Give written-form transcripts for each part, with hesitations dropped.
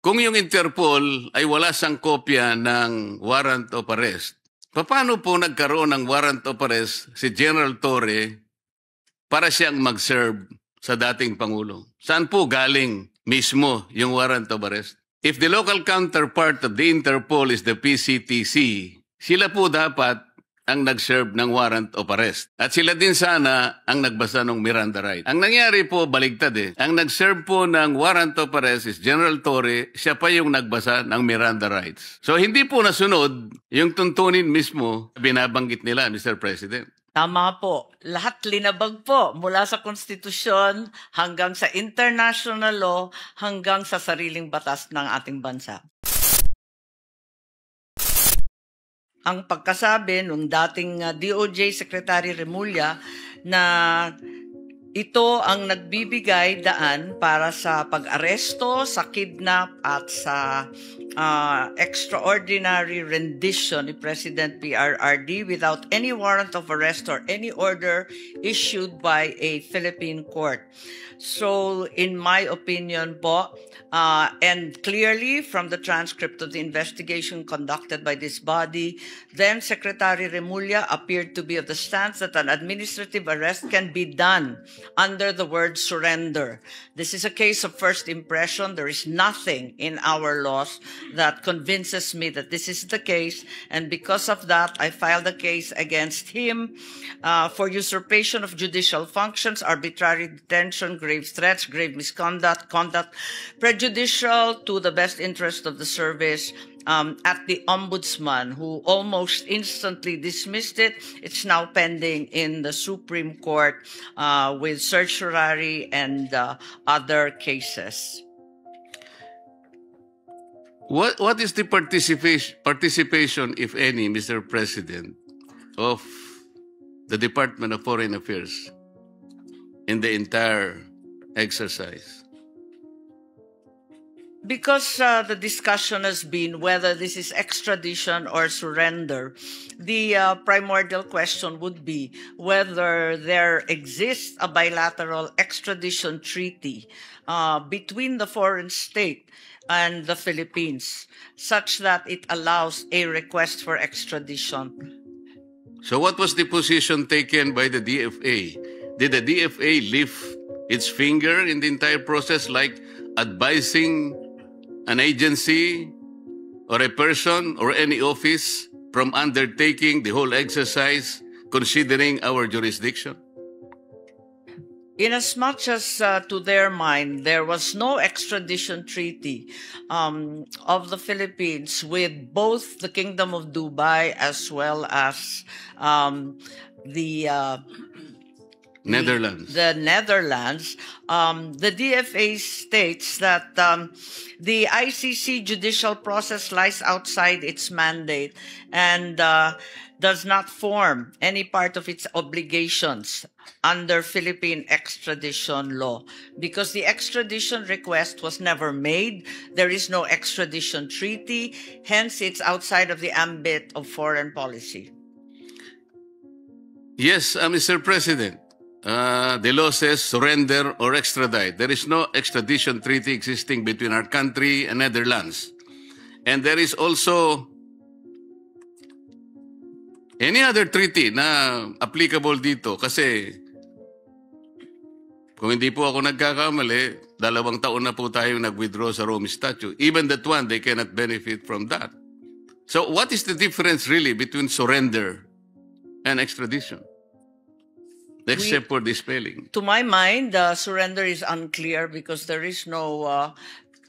Kung yung Interpol ay wala sang kopya ng warrant of arrest, paano po nagkaroon ng warrant of arrest si General Torre para siyang mag-serve sa dating Pangulo? Saan po galing mismo yung warrant of arrest? If the local counterpart of the Interpol is the PCTC, sila po dapat ang nag-serve ng warrant of arrest. At sila din sana ang nagbasa ng Miranda right. Ang nangyari po, baligtad eh. Ang nag-serve po ng warrant of arrest is General Torre, siya pa yung nagbasa ng Miranda rights. So hindi po nasunod yung tuntunin mismo binabanggit nila, Mr. President. Tama po. Lahat linabag po mula sa konstitusyon hanggang sa international law hanggang sa sariling batas ng ating bansa. Ang pagkasabi nung dating DOJ Secretary Remulla na ito ang nagbibigay daan para sa pag-aresto, sa kidnap at sa extraordinary rendition ni President PRRD without any warrant of arrest or any order issued by a Philippine court. So, in my opinion po, and clearly from the transcript of the investigation conducted by this body, then Secretary Remulla appeared to be of the stance that an administrative arrest can be done under the word surrender. This is a case of first impression. There is nothing in our laws that convinces me that this is the case, and because of that, I filed a case against him for usurpation of judicial functions, arbitrary detention, grave threats, grave misconduct, conduct prejudicial to the best interest of the service, at the Ombudsman, who almost instantly dismissed it. It's now pending in the Supreme Court with certiorari and other cases. What is the participation, if any, Mr. President, of the Department of Foreign Affairs in the entire exercise? Because the discussion has been whether this is extradition or surrender, the primordial question would be whether there exists a bilateral extradition treaty between the foreign state and the Philippines, such that it allows a request for extradition. So what was the position taken by the DFA? Did the DFA lift its finger in the entire process, like advising an agency or a person or any office from undertaking the whole exercise, considering our jurisdiction? Inasmuch as to their mind, there was no extradition treaty of the Philippines with both the Kingdom of Dubai as well as the Netherlands. The Netherlands. The DFA states that the ICC judicial process lies outside its mandate and does not form any part of its obligations under Philippine extradition law. Because the extradition request was never made, there is no extradition treaty, hence it's outside of the ambit of foreign policy. Yes, Mr. President. The law says surrender or extradite. There is no extradition treaty existing between our country and Netherlands. And there is also any other treaty na applicable dito. Kasi kung hindi po ako nagkakamali, 2 taon na po tayo nag-withdraw sa Rome Statute. Even that one, they cannot benefit from that. So what is the difference really between surrender and extradition? Except for the spelling. To my mind, surrender is unclear because there is no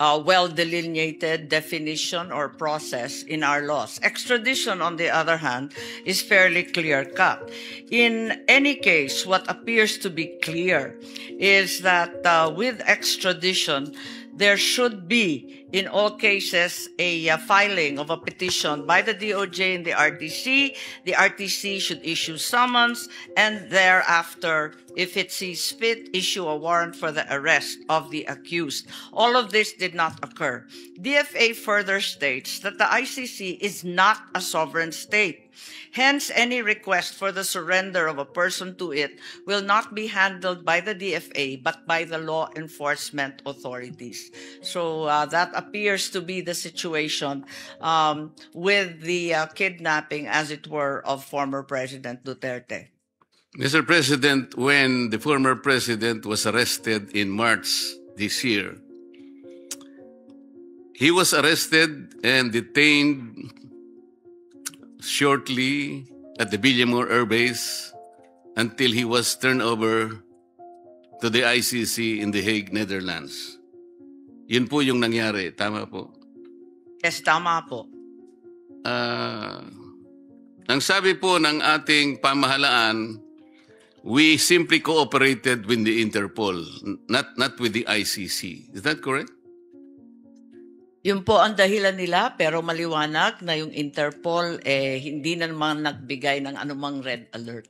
well-delineated definition or process in our laws. Extradition, on the other hand, is fairly clear-cut. In any case, what appears to be clear is that with extradition, there should be, in all cases, a filing of a petition by the DOJ and the RTC. The RTC should issue summons, and thereafter, if it sees fit, issue a warrant for the arrest of the accused. All of this did not occur. DFA further states that the ICC is not a sovereign state. Hence, any request for the surrender of a person to it will not be handled by the DFA but by the law enforcement authorities. So that appears to be the situation with the kidnapping, as it were, of former President Duterte. Mr. President, when the former president was arrested in March this year, he was arrested and detained shortly at the Villamor Air Base until he was turned over to the ICC in The Hague, Netherlands. Yun po yung nangyari. Tama po? Yes, tama po. Ang sabi po ng ating pamahalaan, we simply cooperated with the Interpol, not with the ICC. Is that correct? Yun po ang dahilan nila, pero maliwanag na yung Interpol hindi na naman nagbigay ng anumang red alert.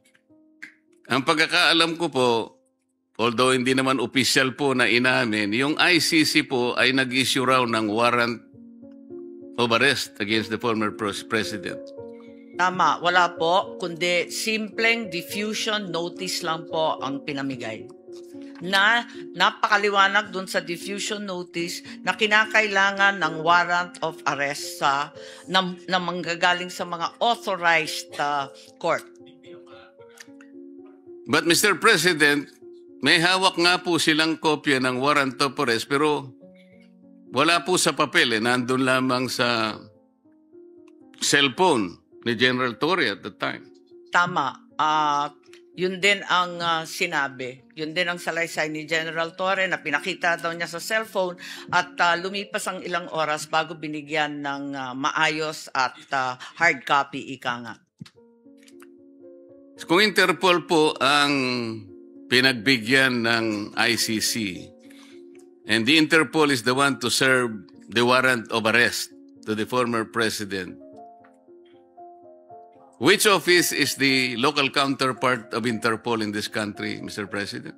Ang pagkakaalam ko po, although hindi naman official po na inamin, yung ICC po ay nag-issue raw ng warrant of arrest against the former president. Tama, wala po, kundi simpleng diffusion notice lang po ang pinamigay. Na napakaliwanag dun sa diffusion notice na kinakailangan ng warrant of arrest na manggagaling sa mga authorized court. But Mr. President, may hawak nga po silang kopya ng warrant of arrest pero wala po sa papel. Nandun lamang sa cellphone ni General Torre at the time. Tama. Yun din ang sinabi. Yun din ang salaysay ni General Torre na pinakita daw niya sa cellphone at lumipas ang ilang oras bago binigyan ng maayos at hard copy, ika nga. Kung Interpol po ang pinagbigyan ng ICC and the Interpol is the one to serve the warrant of arrest to the former president, which office is the local counterpart of Interpol in this country, Mr. President?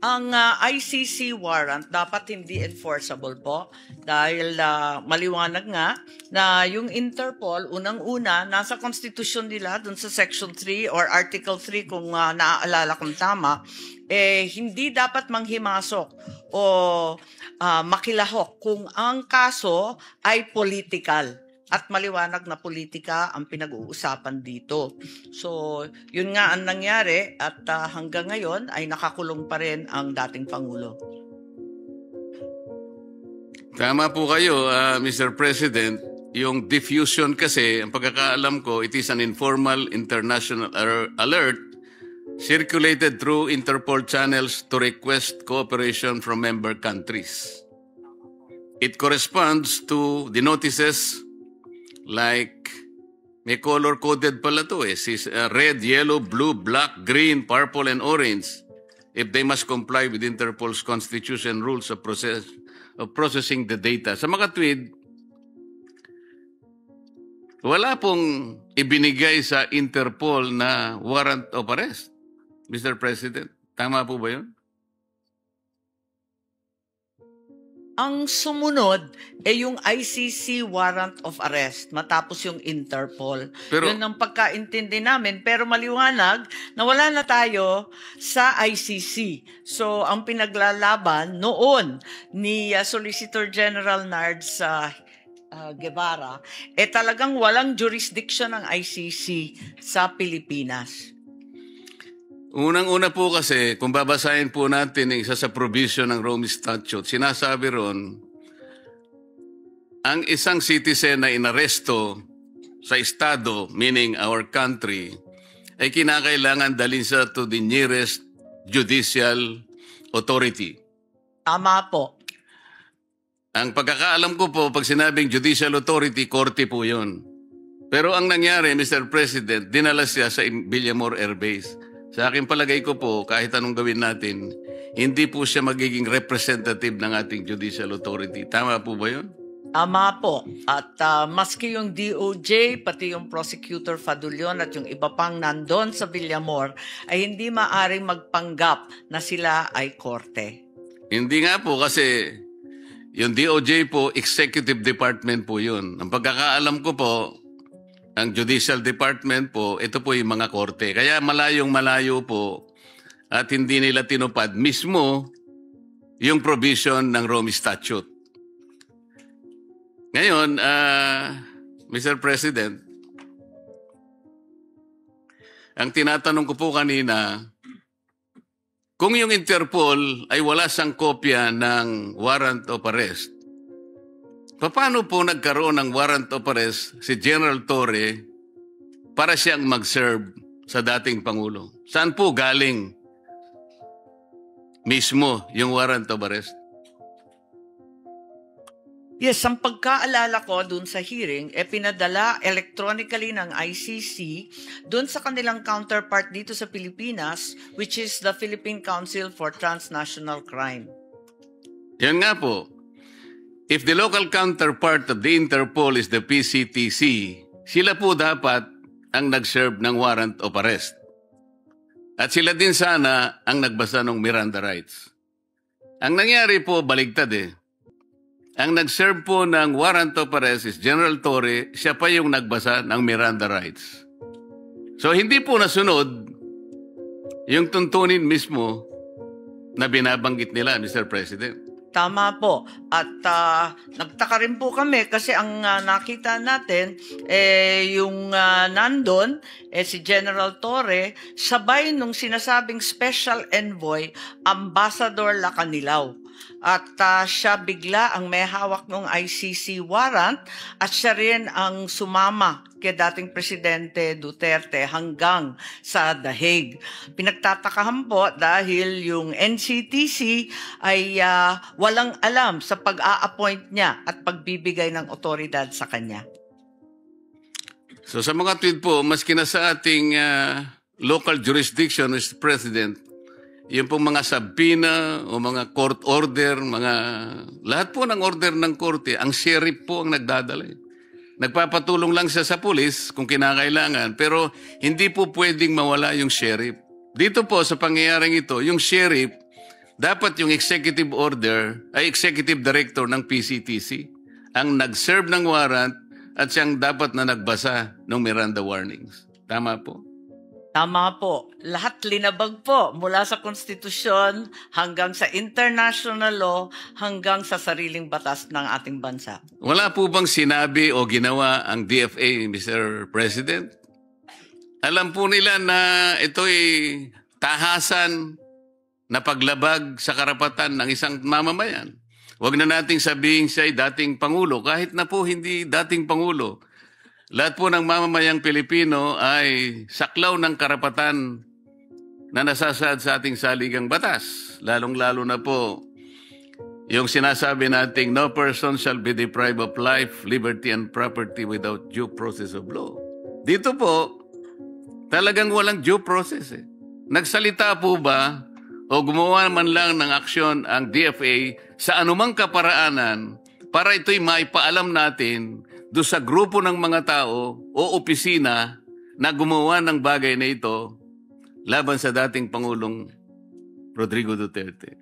Ang ICC warrant dapat hindi enforceable po dahil maliwanag nga na yung Interpol, unang-una, nasa konstitusyon nila dun sa Section 3 or Article 3 kung naaalala kong tama, hindi dapat manghimasok o makilahok kung ang kaso ay political. At maliwanag na politika ang pinag-uusapan dito. So, yun nga ang nangyari at hanggang ngayon ay nakakulong pa rin ang dating Pangulo. Tama po kayo, Mr. President. Yung diffusion kasi, ang pagkakaalam ko, it is an informal international alert circulated through Interpol channels to request cooperation from member countries. It corresponds to the notices like, may color-coded pala to red, yellow, blue, black, green, purple, and orange if they must comply with Interpol's constitution rules of processing the data. Sa mga tweet, wala pong ibinigay sa Interpol na warrant of arrest, Mr. President. Tama po ba yun? Ang sumunod ay yung ICC warrant of arrest matapos yung Interpol. Yun ang pagkaintindi namin. Pero maliwanag na wala na tayo sa ICC. So ang pinaglalaban noon ni Solicitor General Nards Guevara, talagang walang jurisdiction ng ICC sa Pilipinas. Unang-una po kasi, kung babasahin po natin ang isa sa provision ng Rome Statute, sinasabi ron, ang isang citizen na inaresto sa estado, meaning our country, ay kinakailangan dalhin sa to the nearest judicial authority. Tama po. Ang pagkakaalam ko po, pag sinabing judicial authority, korte po yun. Pero ang nangyari, Mr. President, dinala siya sa Villamor Air Base. Sa aking palagay ko po, kahit anong gawin natin, hindi po siya magiging representative ng ating judicial authority. Tama po ba yun? Tama po. At maski yung DOJ, pati yung Prosecutor Fadulion at yung iba pang nandun sa Villamor, ay hindi maaring magpanggap na sila ay korte. Hindi nga po kasi Yung DOJ po, executive department po yun. Ang pagkakaalam ko po, ang judicial department po, ito po yung mga korte. Kaya malayong malayo po at hindi nila tinupad mismo yung provision ng Rome Statute. Ngayon, Mr. President, ang tinatanong ko po kanina, kung yung Interpol ay wala sang kopya ng warrant of arrest, paano po nagkaroon ng warrant of arrest si General Torre para siyang mag-serve sa dating Pangulo? Saan po galing mismo yung warrant of arrest? Yes, ang pagkaalala ko dun sa hearing, pinadala electronically ng ICC dun sa kanilang counterpart dito sa Pilipinas, which is the Philippine Council for Transnational Crime. Yan nga po. If the local counterpart of the Interpol is the PCTC, sila po dapat ang nag-serve ng warrant of arrest. At sila din sana ang nagbasa ng Miranda rights. Ang nangyari po, baligtad eh. Ang nag-serve po ng warrant of arrest is General Torre, siya pa yung nagbasa ng Miranda rights. So hindi po nasunod yung tuntunin mismo na binabanggit nila, Mr. President. Tama po. At nagtaka rin po kami kasi ang nakita natin, yung nandun, si General Torre, sabay nung sinasabing Special Envoy, Ambassador Lacanilaw. At siya bigla ang may hawak ng ICC warrant at siya rin ang sumama kay dating Presidente Duterte hanggang sa The Hague. Pinagtatakahan po dahil yung NCTC ay walang alam sa pag-a-appoint niya at pagbibigay ng otoridad sa kanya. So sa mga tweet po, maski na sa ating local jurisdiction, Mr. President, yung pong mga subpoena o mga court order, lahat po ng order ng korte, ang sheriff po ang nagdadala. Nagpapatulong lang siya sa pulis kung kinakailangan, pero hindi po pwedeng mawala yung sheriff. Dito po sa pangyayaring ito, yung sheriff, dapat yung executive order ay executive director ng PCTC ang nag-serve ng warrant at siyang dapat na nagbasa ng Miranda warnings. Tama po? Tama po. Lahat linabag po mula sa konstitusyon hanggang sa international law hanggang sa sariling batas ng ating bansa. Wala po bang sinabi o ginawa ang DFA, Mr. President? Alam po nila na ito'y tahasan na paglabag sa karapatan ng isang mamamayan. Huwag na nating sabihin siya'y dating Pangulo, kahit na po hindi dating Pangulo. Lahat po ng mamamayang Pilipino ay saklaw ng karapatan na nasasaad sa ating saligang batas. Lalong-lalo na po yung sinasabi nating no person shall be deprived of life, liberty, and property without due process of law. Dito po, talagang walang due process eh. Nagsalita po ba o gumawa man lang ng aksyon ang DFA sa anumang kaparaanan para ito'y maipaalam natin doon sa grupo ng mga tao o opisina na gumawa ng bagay na ito laban sa dating Pangulong Rodrigo Duterte?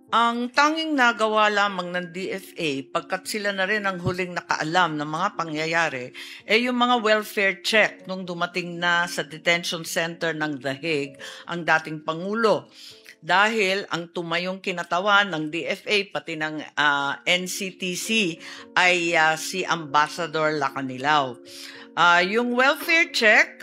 Ang tanging nagawa lamang ng DFA, pagkat sila na rin ang huling nakaalam ng mga pangyayari, yung mga welfare check nung dumating na sa detention center ng The Hague ang dating Pangulo. Dahil ang tumayong kinatawan ng DFA pati ng NCTC ay si Ambassador Lacanilaw. Yung welfare check,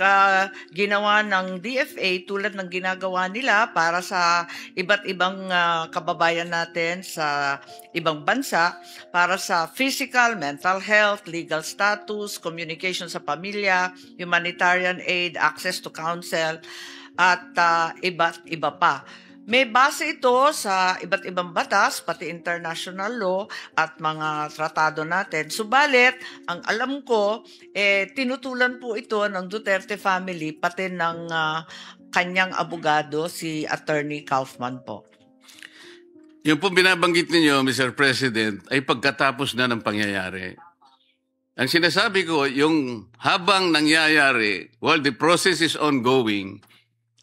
ginawa ng DFA tulad ng ginagawa nila para sa iba't ibang kababayan natin sa ibang bansa, para sa physical, mental health, legal status, communication sa pamilya, humanitarian aid, access to counsel, at iba't iba pa. May base ito sa iba't ibang batas, pati international law at mga tratado natin. Subalit, ang alam ko, tinutulan po ito ng Duterte family, pati ng kanyang abogado, si Attorney Kaufman po. Yung po binabanggit ninyo, Mr. President, ay pagkatapos na ng pangyayari. Ang sinasabi ko, yung habang nangyayari, while the process is ongoing,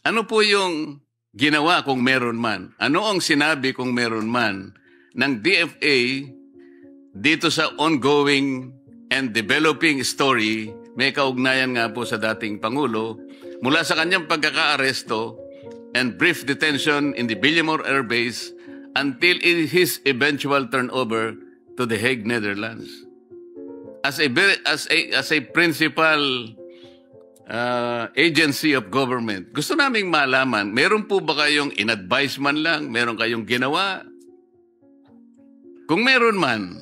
ano po yung ginawa kung meron man? Ano ang sinabi kung meron man ng DFA dito sa ongoing and developing story, may kaugnayan nga po sa dating Pangulo, mula sa kanyang pagkaka-aresto and brief detention in the Villamor Air Base until his eventual turnover to the Hague, Netherlands. As a principal agency of government, gusto naming malaman, meron po ba kayong in-advise man lang? Meron kayong ginawa? Kung meron man,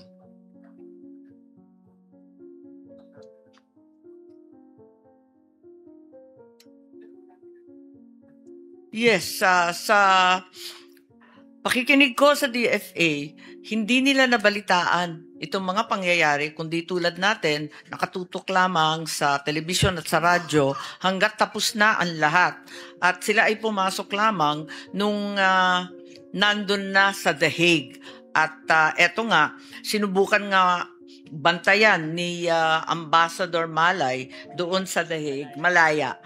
yes, sa pakikinig ko sa DFA, hindi nila nabalitaan itong mga pangyayari, kundi tulad natin, nakatutok lamang sa telebisyon at sa radyo hanggat tapos na ang lahat. At sila ay pumasok lamang nung nandun na sa The Hague. At eto nga, sinubukan nga bantayan ni Ambassador Malay doon sa The Hague, Malaya,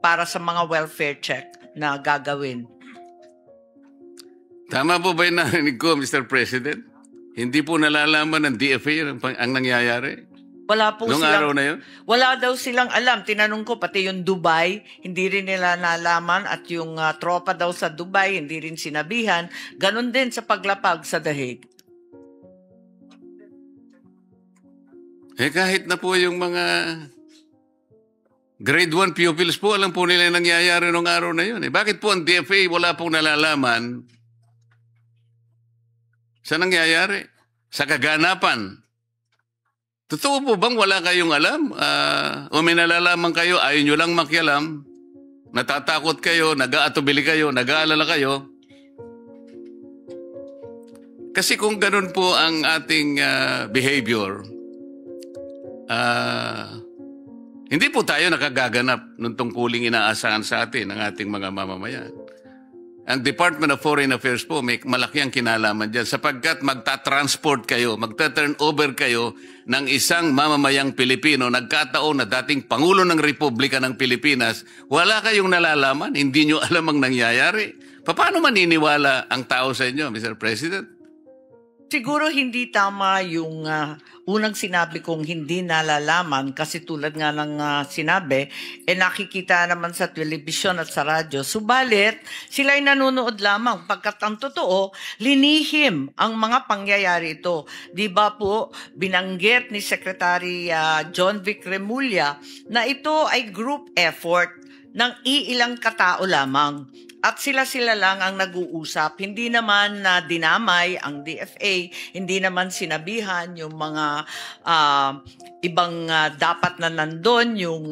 para sa mga welfare check na gagawin. Tama po ba yung narinig ko, Mr. President? Hindi po nalalaman ng DFA ang nangyayari? Wala po Nung araw na yun? Wala daw silang alam. Tinanong ko, pati yung Dubai, hindi rin nila nalaman. At yung tropa daw sa Dubai, hindi rin sinabihan. Ganon din sa paglapag sa The Hague. Kahit na po yung mga grade 1 pupils po, alam po nila yung nangyayari nung araw na yun. Bakit po ang DFA wala pong nalalaman sa nangyayari? Sa kaganapan. Totoo po bang wala kayong alam? O may nalalaman kayo, ayaw nyo lang makialam, natatakot kayo, nag-aatubili kayo, nag-aalala kayo? Kasi kung ganun po ang ating behavior, hindi po tayo nakagaganap nung tungkuling inaasahan sa atin ng ating mga mamamayan. Ang Department of Foreign Affairs po, may malaki ang kinalaman dyan sapagkat magta-transport kayo, magta-turnover kayo ng isang mamamayang Pilipino, nagkataon na dating Pangulo ng Republika ng Pilipinas, wala kayong nalalaman, hindi nyo alam ang nangyayari. Paano maniniwala ang tao sa inyo, Mr. President? Siguro hindi tama yung unang sinabi kong hindi nalalaman kasi tulad nga ng sinabi, nakikita naman sa telebisyon at sa radyo. Subalit, sila ay nanonood lamang pagkat ang totoo, linihim ang mga pangyayari ito. Di ba po, binanggit ni Secretary John Vic Remulla na ito ay group effort ng iilang katao lamang. At sila-sila lang ang nag-uusap. Hindi naman na dinamay ang DFA, hindi naman sinabihan yung mga ibang dapat na nandun, yung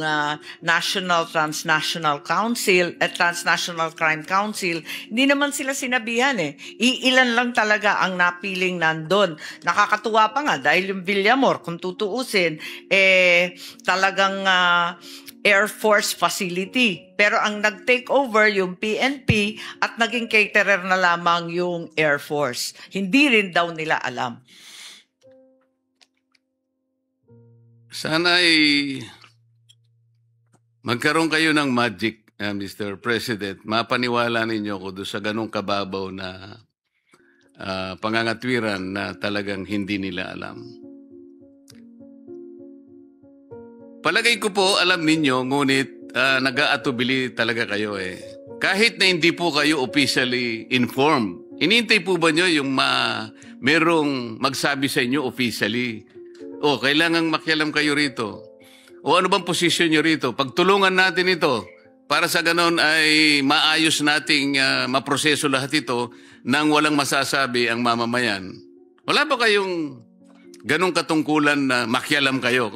National Transnational Council at Transnational Crime Council. Hindi naman sila sinabihan Iilan lang talaga ang napiling nandun. Nakakatuwa pa nga dahil yung Villamor, kung tutuusin, talagang Air Force facility. Pero ang nag-take over yung PNP at naging caterer na lamang yung Air Force. Hindi rin daw nila alam. Sana ay magkaroon kayo ng magic, Mr. President. Mapaniwala ninyo ko doon sa ganong kababaw na pangangatwiran na talagang hindi nila alam. Palagay ko po, alam ninyo, ngunit nag-aatubili talaga kayo Kahit na hindi po kayo officially informed, inintay po ba nyo yung merong magsabi sa inyo officially? O, kailangang makialam kayo rito. O ano bang posisyon nyo rito? Pagtulungan natin ito para sa ganon ay maayos nating maproseso lahat ito nang walang masasabi ang mamamayan. Wala ba kayong ganong katungkulan na makialam kayo?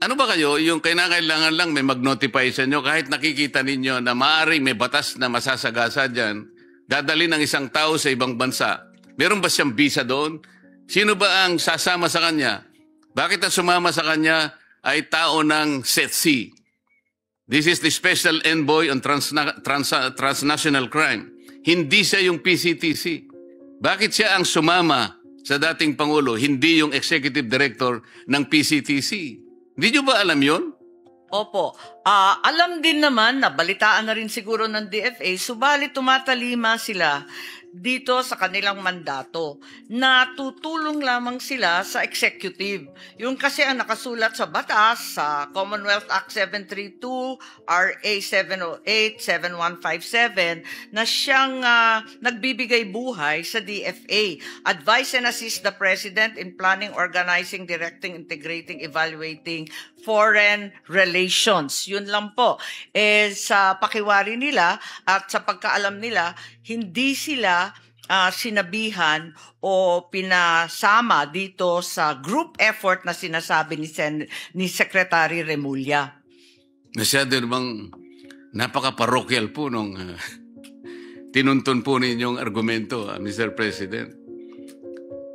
Ano ba kayo, yung kailangan lang may mag-notify sa inyo kahit nakikita ninyo na maaaring may batas na masasagasa dyan, dadali ng isang tao sa ibang bansa. Meron ba siyang visa doon? Sino ba ang sasama sa kanya? Bakit ang sumama sa kanya ay tao ng SETC? This is the Special Envoy on Transnational Crime. Hindi siya yung PCTC. Bakit siya ang sumama sa dating Pangulo, hindi yung Executive Director ng PCTC? Hindi nyo ba alam yon? Opo. Alam din naman, nabalitaan na rin siguro ng DFA, subalit tumatalima sila dito sa kanilang mandato na tutulong lamang sila sa executive. Yung kasi ang nakasulat sa batas, sa Commonwealth Act 732, RA 708, 7157, na siyang nagbibigay buhay sa DFA. Advise and assist the President in planning, organizing, directing, integrating, evaluating foreign relations. Yun lang po. Sa pakiwari nila at sa pagkaalam nila, hindi sila sinabihan o pinasama dito sa group effort na sinasabi ni Secretary Remulla. Masyado namang napaka-parochial po nung tinuntun po ninyong argumento, Mr. President.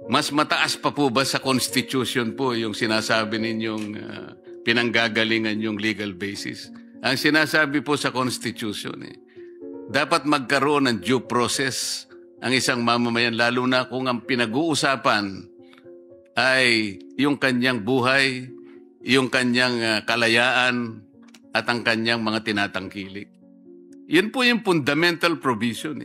Mas mataas pa po ba sa Constitution po yung sinasabi ninyong pinanggagalingan yung legal basis? Ang sinasabi po sa Constitution, dapat magkaroon ng due process ang isang mamamayan, lalo na kung ang pinag-uusapan ay yung kanyang buhay, yung kanyang kalayaan, at ang kanyang mga tinatangkilik. Yun po yung fundamental provision.